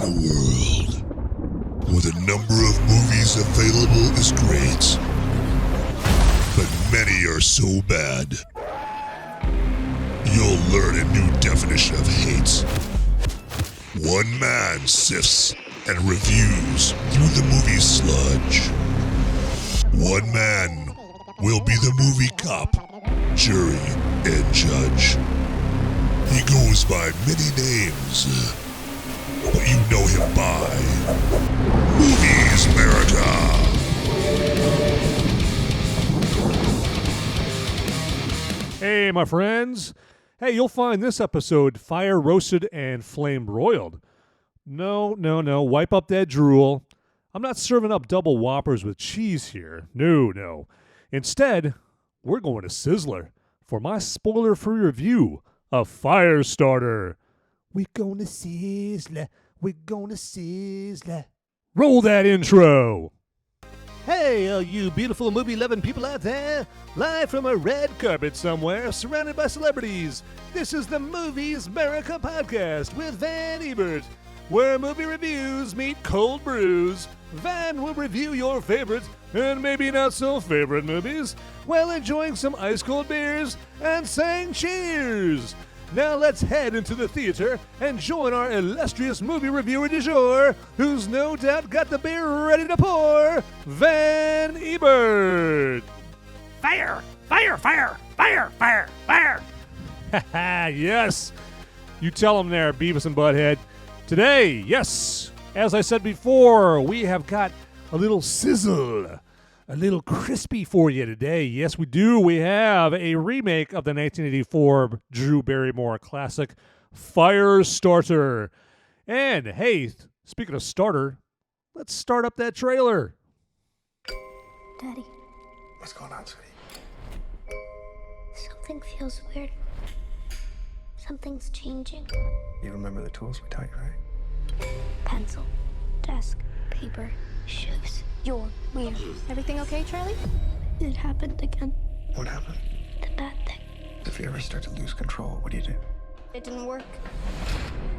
in a world where the number of movies available is great, but many are so bad, you'll learn a new definition of hate. One man sifts and reviews through the movie sludge. One man will be the movie cop, jury, and judge. He goes by many names, but you know him by Movies Merica. Hey, my friends. Hey, you'll find this episode fire roasted and flame broiled. No, wipe up that drool. I'm not serving up double whoppers with cheese here. No. Instead, we're going to Sizzler for my spoiler-free review of Firestarter. We're gonna sizzler. Roll that intro. Hey, all you beautiful movie-loving people out there, live from a red carpet somewhere, surrounded by celebrities. This is the Movies Merica podcast with Van Ebert, where movie reviews meet cold brews. Van will review your favorite and maybe not so favorite movies while enjoying some ice-cold beers and saying cheers. Now let's head into the theater and join our illustrious movie reviewer du jour, who's no doubt got the beer ready to pour, Van Ebert. Fire! Yes. You tell him there, Beavis and Butthead. Today, yes, as I said before, we have got a little sizzle, a little crispy for you today. Yes, we do. We have a remake of the 1984 Drew Barrymore classic, Firestarter. And, hey, speaking of starter, let's start up that trailer. Daddy, What's going on, sweetie? something feels weird. Something's changing. You remember the tools we taught you, right? Pencil, desk, paper, shoes. You're weird. Everything okay, Charlie? It happened again. What happened? The bad thing. If you ever start to lose control, what do you do? It didn't work.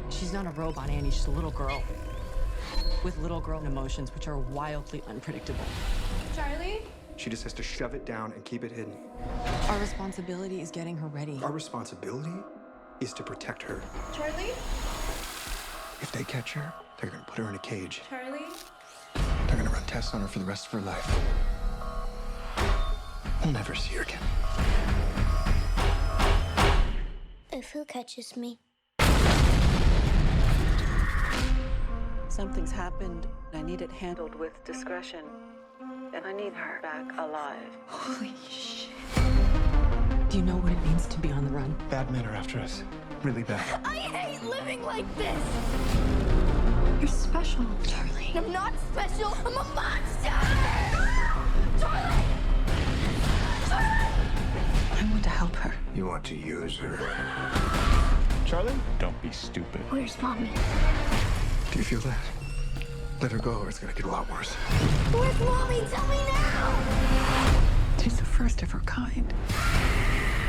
She's not a robot, Annie. She's a little girl. With little girl emotions, which are wildly unpredictable. Charlie? She just has to shove it down and keep it hidden. Our responsibility is getting her ready. Our responsibility is to protect her. Charlie? If they catch her, they're gonna put her in a cage. Charlie? They're gonna run tests on her for the rest of her life. We'll never see her again. If who catches me? Something's happened. I need it handled with discretion. And I need her back alive. Holy shit. Do you know what it means to be on the run? Bad men are after us. Really bad. I hate living like this! You're special. Charlie. I'm not special. I'm a monster! Charlie! I want to help her. You want to use her. Charlie? Don't be stupid. Where's Mommy? Do you feel that? Let her go or it's gonna get a lot worse. Where's Mommy? Tell me now! She's the first of her kind.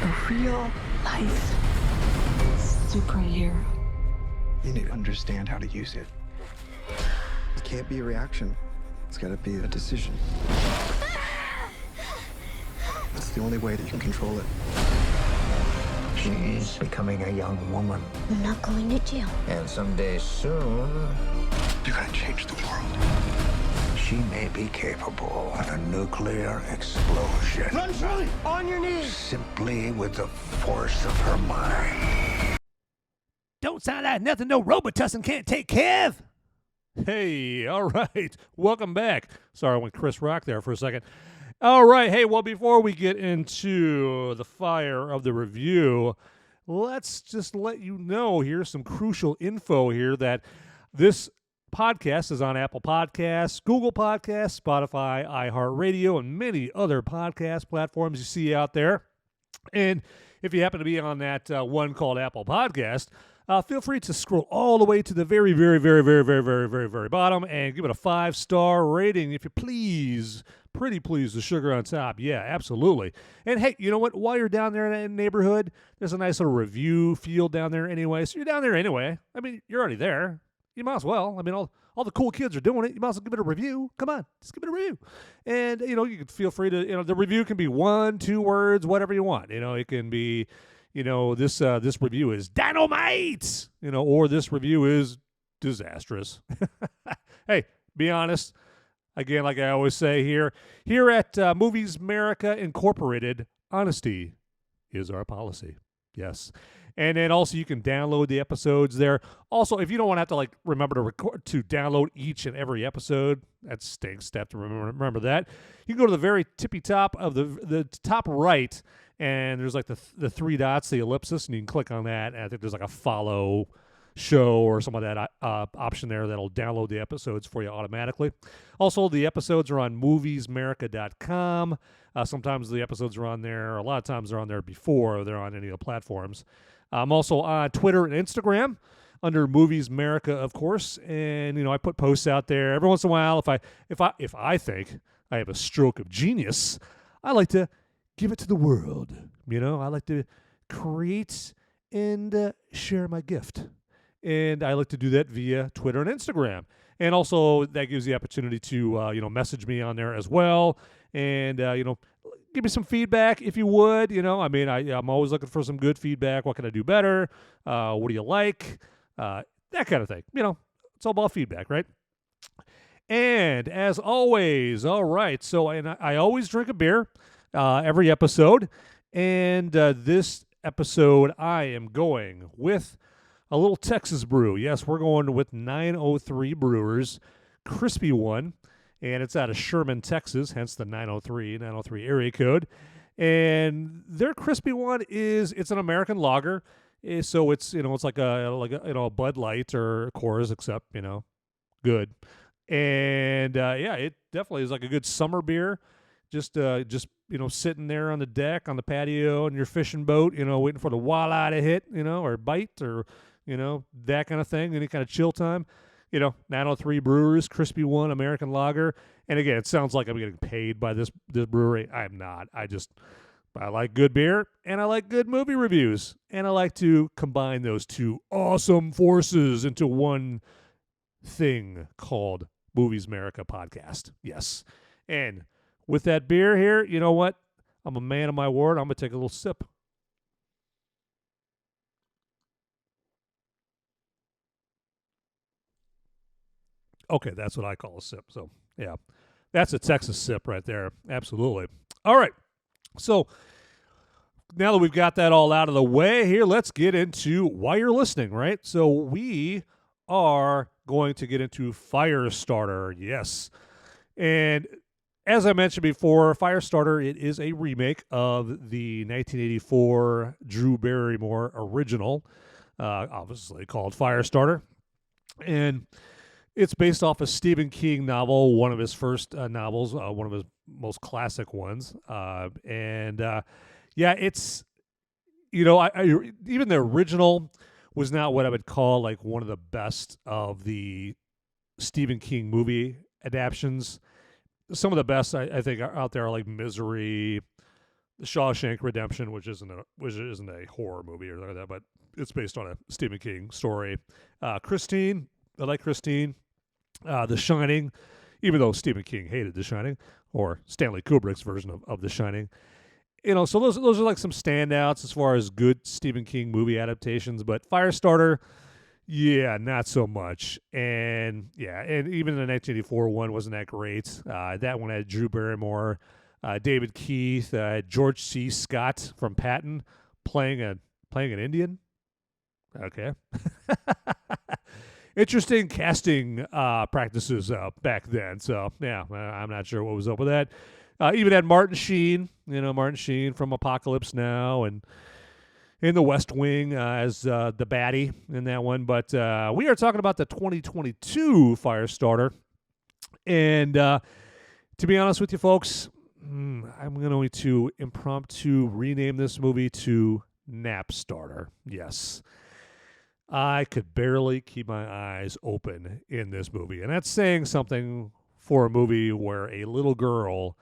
A real life superhero. You need to understand how to use it. It can't be a reaction. It's gotta be a decision. That's the only way that you can control it. She's becoming a young woman. I'm not going to jail. And someday soon, You're gonna change the world. she may be capable of a nuclear explosion. Run, Charlie! On your knees! Simply with the force of her mind. Don't sound like nothing no Robitussin can't take care of. Hey, all right. Welcome back. Sorry, I went Chris Rock there for a second. All right. Hey, well, before we get into the fire of the review, let's just let you know here's some crucial info here that this podcast is on Apple Podcasts, Google Podcasts, Spotify, iHeartRadio, and many other podcast platforms you see out there. And if you happen to be on that one called Apple Podcast, feel free to scroll all the way to the very, very, very, very, very, very, very, very bottom and give it a 5-star rating, if you please. Pretty please, the sugar on top. Yeah, absolutely. And hey, you know what? While you're down there in the neighborhood, there's a nice little review field down there anyway. So you're down there anyway. I mean, you're already there. you might as well. I mean, all the cool kids are doing it. You might as well give it a review. Come on, just give it a review. And, you can feel free to, the review can be 1, 2 words, whatever you want. It can be, this review is dynamite, or this review is disastrous. Hey, be honest. Again, like I always say here at Movies Merica Incorporated, honesty is our policy. Yes. And then also you can download the episodes there. Also, if you don't want to have to remember to download each and every episode, that stinks to have to remember that. You can go to the very tippy top of the top right, and there's the 3 dots, the ellipsis, and you can click on that. And I think there's a follow show or some of that option there that'll download the episodes for you automatically. Also, the episodes are on moviesmerica.com. Sometimes the episodes are on there. A lot of times they're on there before they're on any of the platforms. I'm also on Twitter and Instagram under Movies Merica, of course. And I put posts out there every once in a while. If I think I have a stroke of genius, I like to give it to the world. I like to create and share my gift. And I like to do that via Twitter and Instagram. And also that gives you the opportunity to, message me on there as well. And, give me some feedback if you would. I'm always looking for some good feedback. What can I do better? What do you like? That kind of thing. It's all about feedback, right? And as always, all right. So I always drink a beer every episode. And this episode, I am going with a little Texas brew. Yes, we're going with 903 Brewers, crispy one, and it's out of Sherman, Texas, hence the 903 area code. And their crispy one it's an American lager, so it's it's like a Bud Light or Coors, except good. And it definitely is like a good summer beer. Just sitting there on the deck on the patio in your fishing boat, waiting for the walleye to hit, or bite or that kind of thing, any kind of chill time. 903 Brewers, crispy one, American lager. And again, it sounds like I'm getting paid by this brewery. I'm not. I like good beer, and I like good movie reviews. And I like to combine those two awesome forces into one thing called Movies Merica Podcast. Yes. And with that beer here, you know what? I'm a man of my word. I'm going to take a little sip. Okay, that's what I call a sip. So, yeah, that's a Texas sip right there. Absolutely. All right. So, now that we've got that all out of the way here, let's get into why you're listening, right? So, we are going to get into Firestarter. Yes. And as I mentioned before, Firestarter, it is a remake of the 1984 Drew Barrymore original, obviously called Firestarter. And it's based off a Stephen King novel, one of his first novels, one of his most classic ones. It's, even the original was not what I would call like one of the best of the Stephen King movie adaptions. Some of the best I think are out there are like Misery, The Shawshank Redemption, which isn't a horror movie or that, but it's based on a Stephen King story. Christine, I like Christine. The Shining, even though Stephen King hated The Shining, or Stanley Kubrick's version of The Shining. So those are like some standouts as far as good Stephen King movie adaptations. But Firestarter, yeah, not so much. And even the 1984 one wasn't that great. That one had Drew Barrymore, David Keith, George C. Scott from Patton playing an Indian. Okay. Interesting casting practices back then. So, yeah, I'm not sure what was up with that. Even had Martin Sheen, from Apocalypse Now, and in The West Wing as the baddie in that one. But we are talking about the 2022 Firestarter. And to be honest with you folks, I'm going to impromptu rename this movie to Napstarter. Yes. I could barely keep my eyes open in this movie. And that's saying something for a movie where a little girl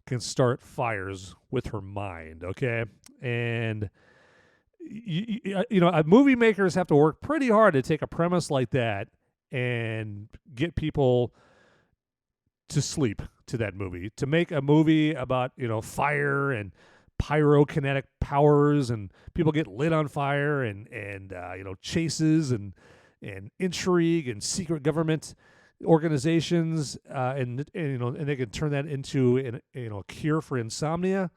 can start fires with her mind, okay? And, movie makers have to work pretty hard to take a premise like that and get people to sleep to that movie, to make a movie about, fire and pyrokinetic powers and people get lit on fire and chases and intrigue and secret government organizations, and they can turn that into a cure for insomnia.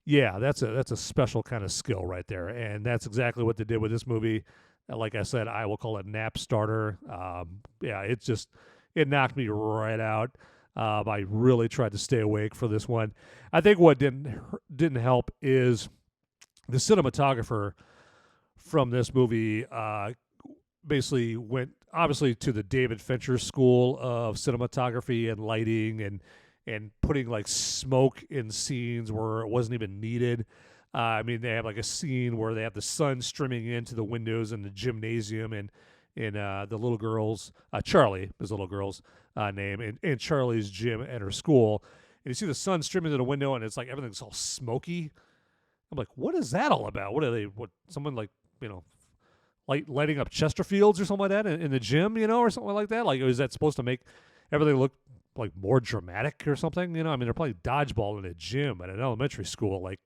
Yeah, that's a special kind of skill right there, and that's exactly what they did with this movie. Like I said, I will call it nap starter. It knocked me right out. I really tried to stay awake for this one. I think what didn't help is the cinematographer from this movie basically went obviously to the David Fincher school of cinematography and lighting and putting like smoke in scenes where it wasn't even needed. They have like a scene where they have the sun streaming into the windows in the gymnasium and the little girl's Charlie, his little girl's name, in Charlie's gym at her school. And you see the sun streaming to the window, and it's like everything's all smoky. I'm like, what is that all about? What are they? What someone like lighting up Chesterfields or something like that in the gym, or something like that? Like, is that supposed to make everything look like more dramatic or something? They're playing dodgeball in a gym at an elementary school. Like,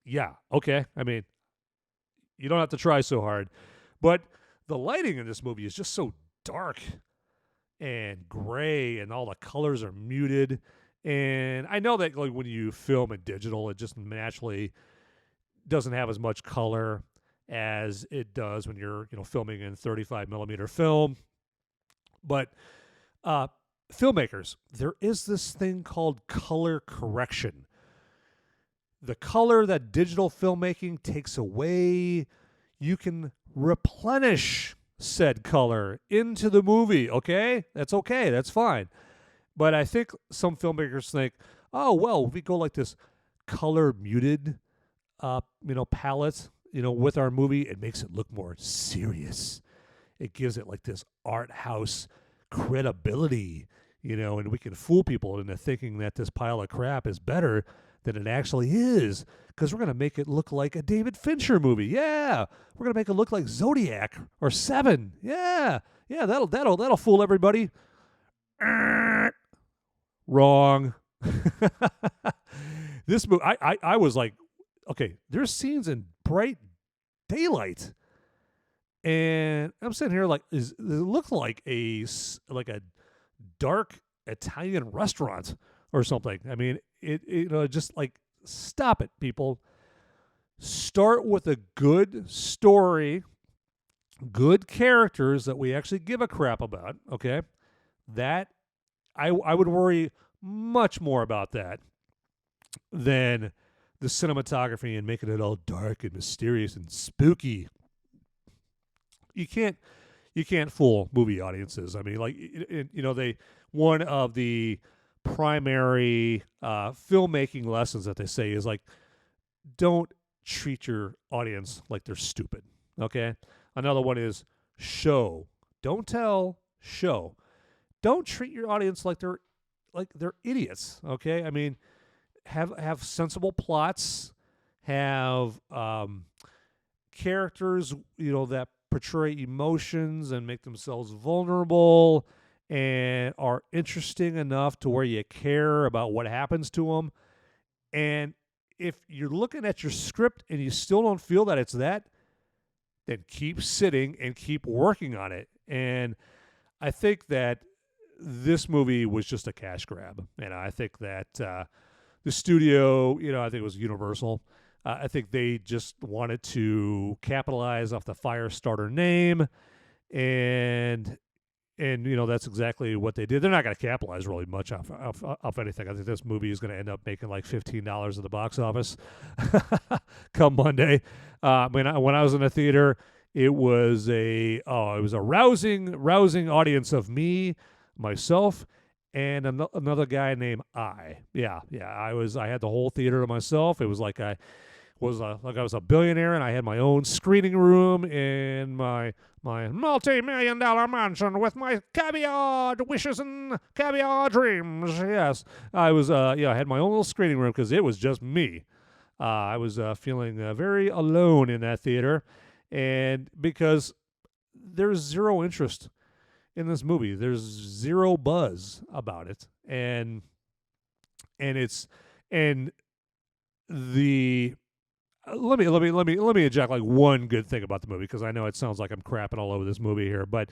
yeah, okay. You don't have to try so hard, but the lighting in this movie is just so dark and gray, and all the colors are muted. And I know that like when you film in digital, it just naturally doesn't have as much color as it does when you're filming in 35 millimeter film. But filmmakers, there is this thing called color correction. The color that digital filmmaking takes away, you can replenish said color into the movie, okay? That's fine. But I think some filmmakers think, oh, well, if we go like this color muted, palette, with our movie, it makes it look more serious. It gives it like this art house credibility, and we can fool people into thinking that this pile of crap is better than it actually is, because we're going to make it look like a David Fincher movie. Yeah, we're going to make it look like Zodiac or Seven. Yeah, that'll fool everybody. Wrong. This movie, I was like, okay, there's scenes in bright daylight, and I'm sitting here like, it looked like a dark Italian restaurant or something. It just like, stop it, people. Start with a good story, good characters that we actually give a crap about, okay? That, I would worry much more about that than the cinematography and making it all dark and mysterious and spooky. You can't fool movie audiences. One of the primary filmmaking lessons that they say is like, don't treat your audience like they're stupid, okay? Another one is show. Don't tell, show. Don't treat your audience like they're idiots, okay? Have sensible plots, have characters, that portray emotions and make themselves vulnerable and are interesting enough to where you care about what happens to them. And if you're looking at your script and you still don't feel that it's that, then keep sitting and keep working on it. And I think that this movie was just a cash grab. And I think that the studio, I think it was Universal. I think they just wanted to capitalize off the Firestarter name, and that's exactly what they did. They're not going to capitalize really much off anything. I think this movie is going to end up making like $15 at the box office come Monday. When I was in the theater, it was a rousing audience of me, myself, and another guy named I. Yeah. I had the whole theater to myself. It was like I was a billionaire, and I had my own screening room in my multi-million-dollar mansion with my caviar wishes and caviar dreams. Yes, I was. I had my own little screening room because it was just me. I was feeling very alone in that theater, and because there's zero interest in this movie. There's zero buzz about it, and it's and the let me eject like one good thing about the movie, because I know it sounds like I'm crapping all over this movie here, but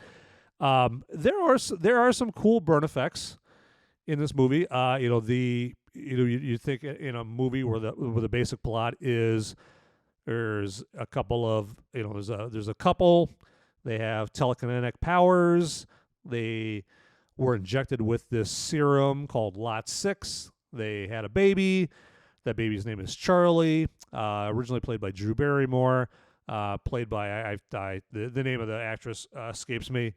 there are some cool burn effects in this movie. You think in a movie where the basic plot is there's a couple of there's a couple, they have telekinetic powers, they were injected with this serum called Lot 6, they had a baby. That baby's name is Charlie, originally played by Drew Barrymore, played by the name of the actress escapes me.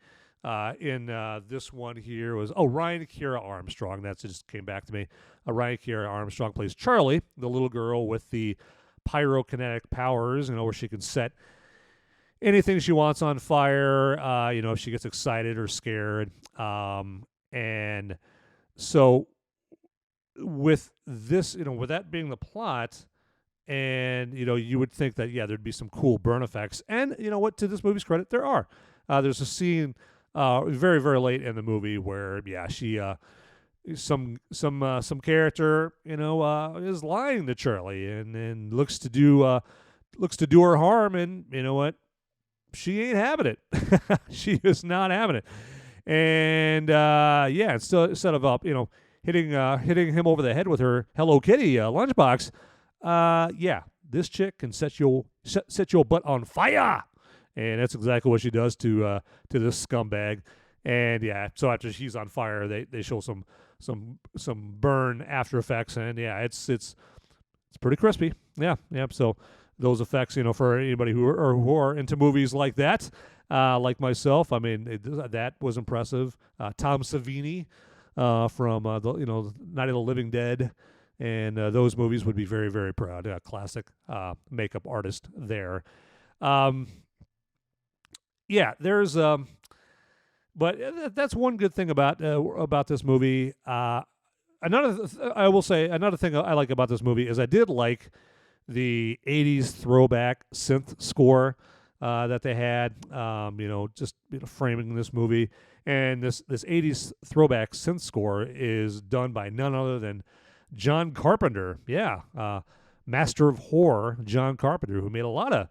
In this one here was Ryan Kiera Armstrong. That's it, just came back to me. Ryan Kiera Armstrong plays Charlie, the little girl with the pyrokinetic powers, where she can set anything she wants on fire, if she gets excited or scared. And so with this, with that being the plot, and, you would think that, there'd be some cool burn effects. And, to this movie's credit, there are. There's a scene very, very late in the movie where, she, some character, is lying to Charlie and looks to do her harm, and you know what? She ain't having it. She is not having it. And instead of hitting him over the head with her Hello Kitty lunchbox, this chick can set your butt on fire, and that's exactly what she does to this scumbag. And so after she's on fire, they show some burn after effects, and it's pretty crispy. So those effects, for anybody who are into movies like that, like myself, I mean, that was impressive. Tom Savini from the Night of the Living Dead, and those movies would be very, very proud. Classic makeup artist there. There's but that's one good thing about this movie. I will say another thing I like about this movie is I did like the 80s throwback synth score that they had, framing this movie. And this 80s throwback synth score is done by none other than John Carpenter. Master of horror, John Carpenter, who made a lot of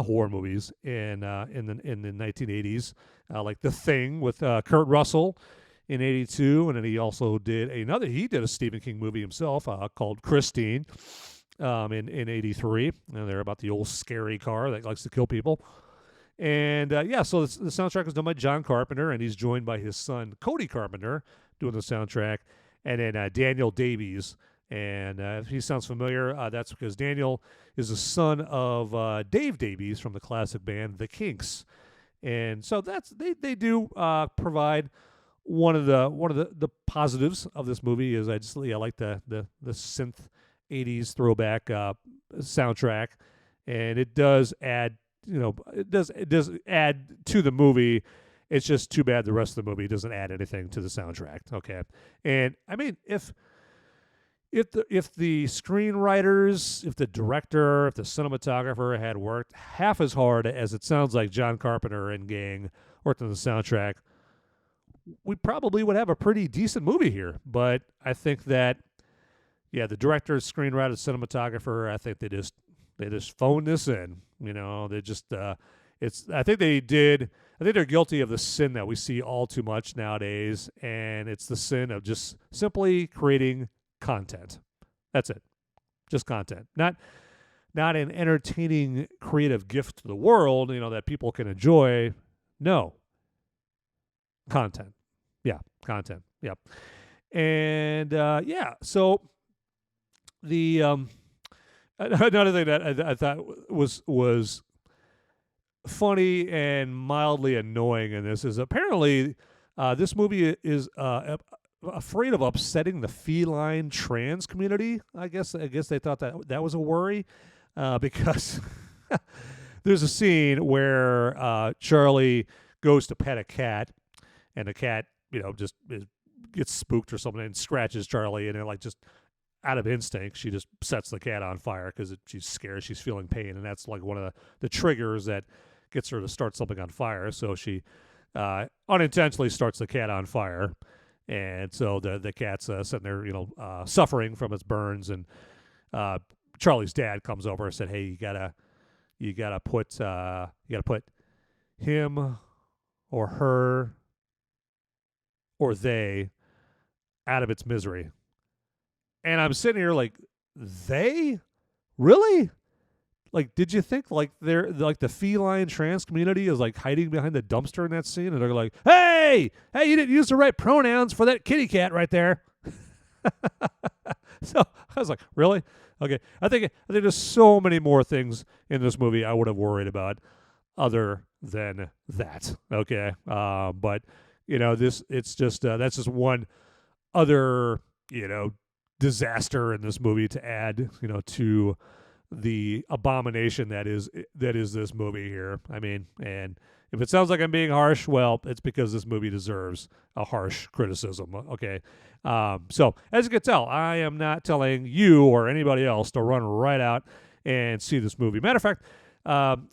horror movies in the 1980s, like The Thing with Kurt Russell in 82, and then he also did a Stephen King movie himself called Christine in 83, and they're about the old scary car that likes to kill people. And so the soundtrack is done by John Carpenter, and he's joined by his son Cody Carpenter doing the soundtrack, and then Daniel Davies. And if he sounds familiar, that's because Daniel is the son of Dave Davies from the classic band The Kinks. And so they do provide one of the positives of this movie is I like the synth 80s throwback soundtrack, and it does add it does add to the movie. It's just too bad the rest of the movie doesn't add anything to the soundtrack. Okay, and I mean if the screenwriters, if the director, if the cinematographer had worked half as hard as it sounds like John Carpenter and gang worked on the soundtrack, we probably would have a pretty decent movie here. But I think that, the director, screenwriter, cinematographer, I think they just phoned this in. They just I think they're guilty of the sin that we see all too much nowadays, and it's the sin of just simply creating content. That's it. Just content. Not an entertaining creative gift to the world, that people can enjoy. No. Content. Yeah, content. Yep. And so the another thing that I thought was funny and mildly annoying in this is apparently this movie is afraid of upsetting the feline trans community. I guess they thought that was a worry because there's a scene where Charlie goes to pet a cat, and the cat just gets spooked or something and scratches Charlie, and then just out of instinct she just sets the cat on fire because she's scared, she's feeling pain, and that's like one of the triggers that gets her to start something on fire. So she unintentionally starts the cat on fire. And so the cat's sitting there, suffering from its burns. And Charlie's dad comes over and said, "Hey, you gotta put him or her or they out of its misery." And I'm sitting here like, they? Really? Like, did you think like they're like the feline trans community is like hiding behind the dumpster in that scene, and they're like, hey, you didn't use the right pronouns for that kitty cat right there. So I was like, really? Okay. I think there's so many more things in this movie I would have worried about other than that. Okay. But it's just that's just one other disaster in this movie to add to the abomination that is this movie here. I mean, and if it sounds like I'm being harsh, well, it's because this movie deserves a harsh criticism. Okay. So as you can tell, I am not telling you or anybody else to run right out and see this movie. Matter of fact,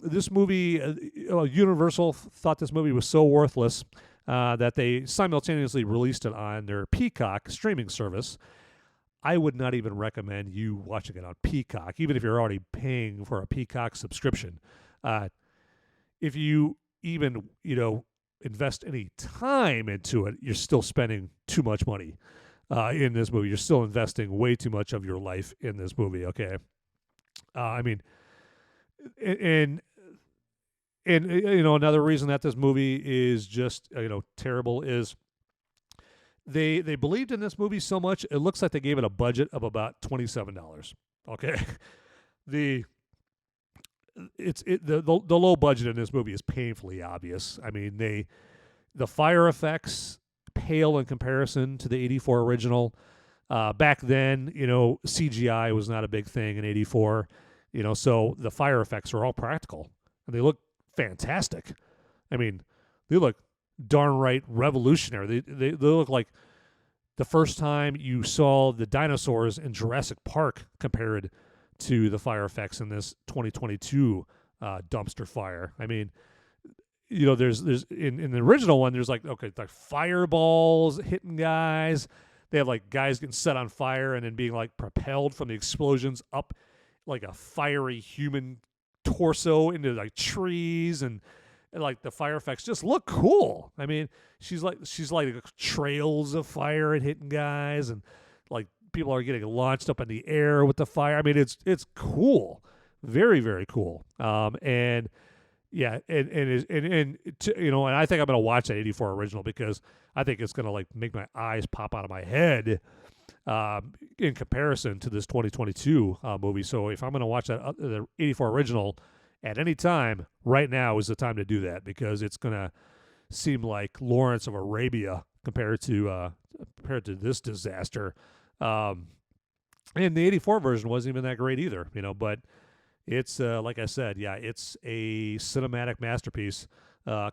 this movie, Universal thought this movie was so worthless that they simultaneously released it on their Peacock streaming service. I would not even recommend you watching it on Peacock, even if you're already paying for a Peacock subscription. If you even, invest any time into it, you're still spending too much money in this movie. You're still investing way too much of your life in this movie, okay? I mean, and another reason that this movie is just, terrible is they believed in this movie so much, it looks like they gave it a budget of about $27. Okay. The low budget in this movie is painfully obvious. I mean, the fire effects pale in comparison to the 84 original. Back then, CGI was not a big thing in 84, so the fire effects are all practical and they look fantastic. I mean, they look darn right revolutionary. They look like the first time you saw the dinosaurs in Jurassic Park compared to the fire effects in this 2022 dumpster fire. I mean, there's in the original one, there's like fireballs hitting guys. They have like guys getting set on fire and then being like propelled from the explosions up like a fiery human torso into like trees, and like the fire effects just look cool. I mean, she's like trails of fire and hitting guys, and like people are getting launched up in the air with the fire. I mean, it's cool, very, very cool. And yeah, and I think I'm gonna watch that 84 original because I think it's gonna like make my eyes pop out of my head in comparison to this 2022 movie. So if I'm gonna watch that the 84 original at any time, right now is the time to do that, because it's gonna seem like Lawrence of Arabia compared to this disaster. And the 84 version wasn't even that great either, but it's like I said, yeah, it's a cinematic masterpiece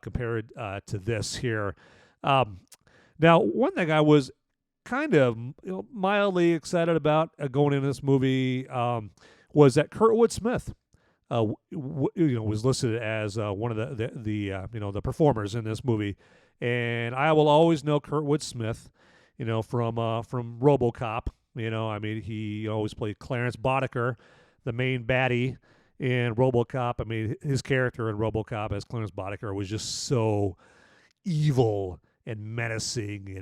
compared to this here. Now, one thing I was kind of mildly excited about going into this movie was that Kurtwood Smith was listed as one of the performers in this movie, and I will always know Kurtwood Smith, from RoboCop. I mean, he always played Clarence Boddicker, the main baddie in RoboCop. I mean, his character in RoboCop as Clarence Boddicker was just so evil and menacing,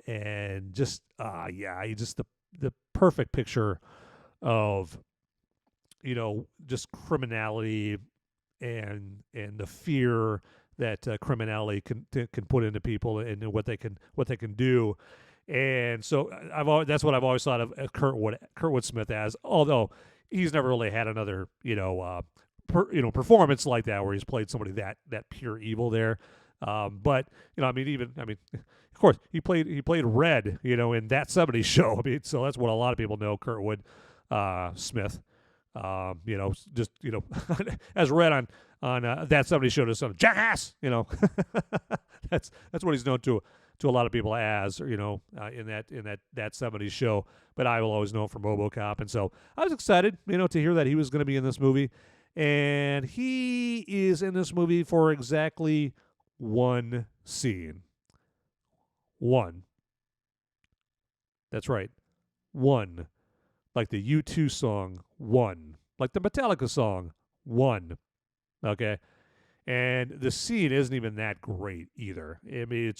and just he just the perfect picture of just criminality and the fear that criminality can put into people and what they can do. And so that's what I've always thought of Kurtwood Smith as, although he's never really had another performance like that where he's played somebody that pure evil there. But of course he played Red, in That 70s Show. I mean, so that's what a lot of people know Kurtwood Smith. As Red on That 70s Show, to some jackass. That's what he's known to a lot of people as, in that 70s Show. But I will always know him from RoboCop, and so I was excited, to hear that he was going to be in this movie, and he is in this movie for exactly one scene. One. That's right. One. Like the U2 song, One. Like the Metallica song, One. Okay? And the scene isn't even that great either. I mean,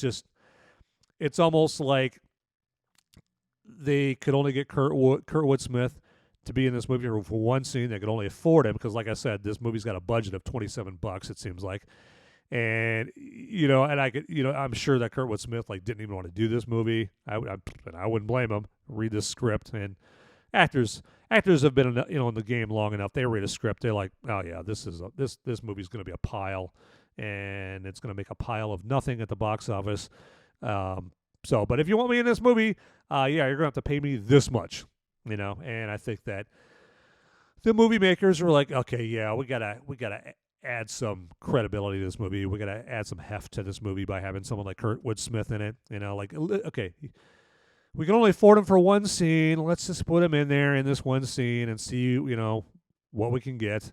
it's almost like they could only get Kurtwood Smith to be in this movie for one scene. They could only afford him because, like I said, this movie's got a budget of $27, it seems like. And, I'm sure that Kurtwood Smith, didn't even want to do this movie. I wouldn't blame him. Read this script, and actors have been in the game long enough. They read a script. They're like, oh yeah, this movie's going to be a pile, and it's going to make a pile of nothing at the box office. But if you want me in this movie, you're going to have to pay me this much, And I think that the movie makers were like, okay, yeah, we gotta add some credibility to this movie. We gotta add some heft to this movie by having someone like Kurtwood Smith in it. Okay, we can only afford him for one scene. Let's just put him in there in this one scene and see, what we can get.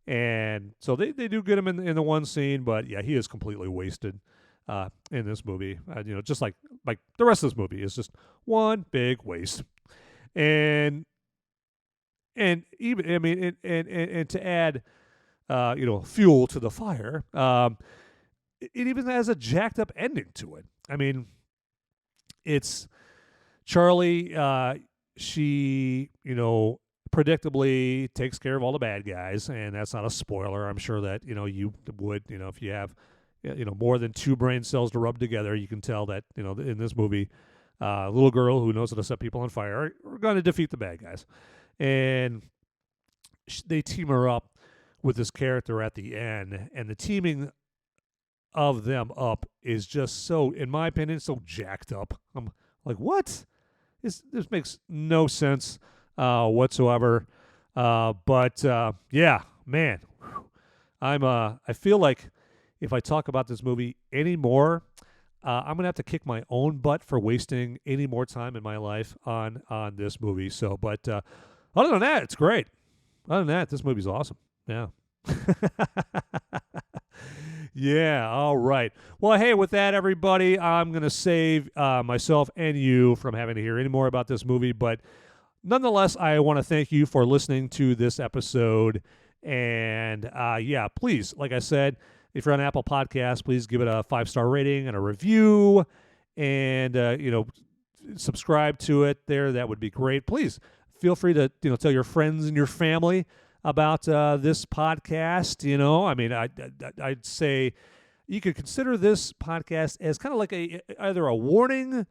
And so they do get him in the one scene, but yeah, he is completely wasted in this movie. Just like the rest of this movie is just one big waste. And even and to add fuel to the fire, it even has a jacked up ending to it. I mean, it's Charlie, she, predictably takes care of all the bad guys, and that's not a spoiler. I'm sure that, you would, if you have, more than two brain cells to rub together, you can tell that, in this movie, a little girl who knows how to set people on fire are going to defeat the bad guys. And they team her up with this character at the end, and the teaming of them up is just so, in my opinion, so jacked up. I'm like, what? This makes no sense whatsoever. Yeah, man, I feel like if I talk about this movie anymore, I'm gonna have to kick my own butt for wasting any more time in my life on this movie. So, but other than that, it's great. Other than that, this movie's awesome. Yeah. Yeah, all right. Well, hey, with that, everybody, I'm going to save myself and you from having to hear any more about this movie. But nonetheless, I want to thank you for listening to this episode. And, please, like I said, if you're on Apple Podcasts, please give it a 5-star rating and a review. And, subscribe to it there. That would be great. Please feel free to, tell your friends and your family about this podcast. I'd say you could consider this podcast as kind of like either a warning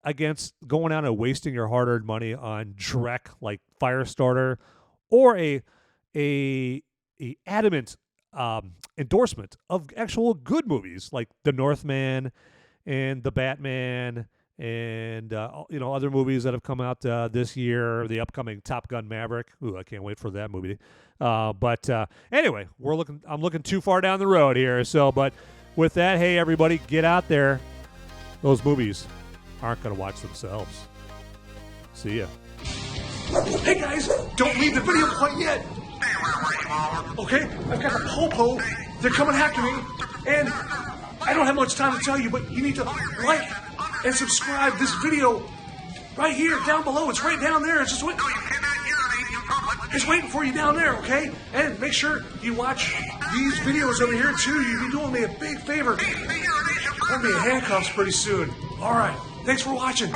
against going out and wasting your hard-earned money on dreck like Firestarter, or a adamant endorsement of actual good movies like The Northman and The Batman and other movies that have come out this year, the upcoming Top Gun Maverick. Ooh, I can't wait for that movie. Anyway, I'm looking too far down the road here. So, but with that, hey everybody, get out there. Those movies aren't going to watch themselves. See ya. Hey guys, don't leave the video quite yet. Okay, I've got the popo. They're coming after me, and I don't have much time to tell you, but you need to like and subscribe this video right here, down below. It's right down there. It's just waiting. It's waiting for you down there, okay? And make sure you watch these videos over here too. You'll be doing me a big favor. I'll be in handcuffs pretty soon. All right. Thanks for watching.